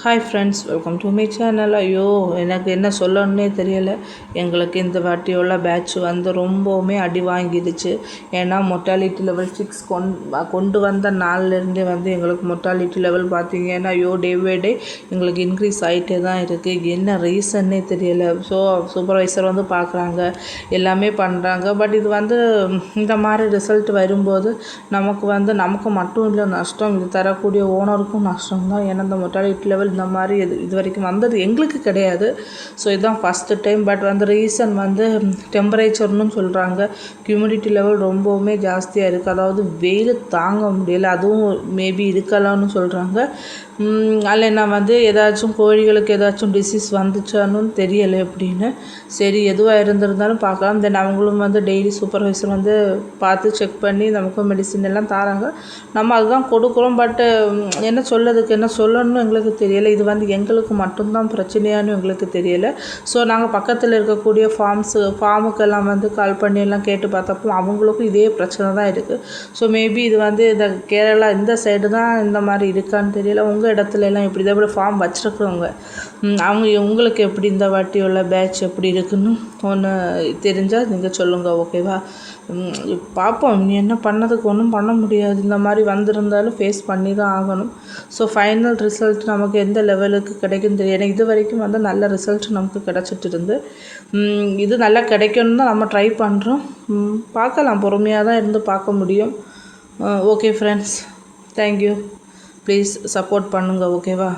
Hi friends, welcome to my channel. ஐயோ, எனக்கு என்ன சொல்லணுன்னே தெரியலை. எங்களுக்கு இந்த வாட்டியோட பேட்ச் வந்து ரொம்பவுமே அடி வாங்கிடுச்சு. ஏன்னா மொர்டாலிட்டி லெவல் 6 கொண்டு வந்த நாள்லேருந்தே வந்து எங்களுக்கு மொர்டாலிட்டி லெவல் பார்த்திங்கன்னா டே பை டே எங்களுக்கு இன்க்ரீஸ் ஆகிட்டே தான் இருக்குது. என்ன ரீசன்னே தெரியலை. ஸோ சூப்பர்வைசர் வந்து பார்க்குறாங்க, எல்லாமே பண்ணுறாங்க. பட் இது வந்து இந்த மாதிரி ரிசல்ட் வரும்போது நமக்கு மட்டும் இல்லை நஷ்டம், இது தரக்கூடிய ஓனருக்கும் நஷ்டம் தான். ஏன்னா இந்த மொர்டாலிட்டி லெவல் இந்த மாதிரி இது வரைக்கும் வந்தது எங்களுக்கு கிடையாது. ஸோ இதுதான் ஃபஸ்ட்டு டைம். பட் வந்து ரீசன் வந்து டெம்பரேச்சர்னு சொல்கிறாங்க. ஹியூமிடிட்டி லெவல் ரொம்பவுமே ஜாஸ்தியாக இருக்குது. அதாவது வெயில் தாங்க முடியலை, அதுவும் மேபி இருக்கலாம்னு சொல்கிறாங்க. அதில் என்ன வந்து ஏதாச்சும் கோழிகளுக்கு ஏதாச்சும் டிசீஸ் வந்துச்சான்னு தெரியலை அப்படின்னு. சரி, எதுவாக இருந்திருந்தாலும் பார்க்கலாம். தென் அவங்களும் வந்து டெய்லி சூப்பர்வைசர் வந்து பார்த்து செக் பண்ணி நமக்கு மெடிசின் எல்லாம் தராங்க. நம்ம அதுதான் கொடுக்குறோம். பட்டு என்ன சொல்லணும்னு எங்களுக்கு தெரியலை. இது வந்து எங்களுக்கு மட்டும்தான் பிரச்சனையானு எங்களுக்கு தெரியலை. ஸோ நாங்கள் பக்கத்தில் இருக்கக்கூடிய ஃபார்முக்கெல்லாம் வந்து கால் பண்ணி எல்லாம் கேட்டு பார்த்தப்போ அவங்களுக்கும் இதே பிரச்சனை தான் இருக்குது. ஸோ மேபி இது வந்து இந்த கேரளா இந்த சைடு தான் இந்த மாதிரி இருக்கான்னு தெரியல. உங்கள் இடத்துல எல்லாம் இப்படி தான் ஃபார்ம் வச்சுருக்குறவங்க உங்களுக்கு எப்படி இந்த வாட்டியுள்ள பேட்ச் எப்படி இருக்குன்னு ஒன்று தெரிஞ்சால் நீங்கள் சொல்லுங்கள், ஓகேவா? பார்ப்போம். நீ என்ன பண்ணதுக்கு ஒன்றும் பண்ண முடியாது. இந்த மாதிரி வந்திருந்தாலும் ஃபேஸ் பண்ணி தான் ஆகணும். ஸோ ஃபைனல் ரிசல்ட் நமக்கு எந்த லெவலுக்கு கிடைக்குன்னு தெரியும். எனக்கு இது வரைக்கும் வந்து நல்ல ரிசல்ட் நமக்கு கிடச்சிட்டு இருந்து, இது நல்லா கிடைக்கணும்னு தான் நம்ம ட்ரை பண்ணுறோம். பார்க்கலாம், பொறுமையாக தான் இருந்து பார்க்க முடியும். Okay friends, thank you. Please support பண்ணுங்கள், ஓகேவா?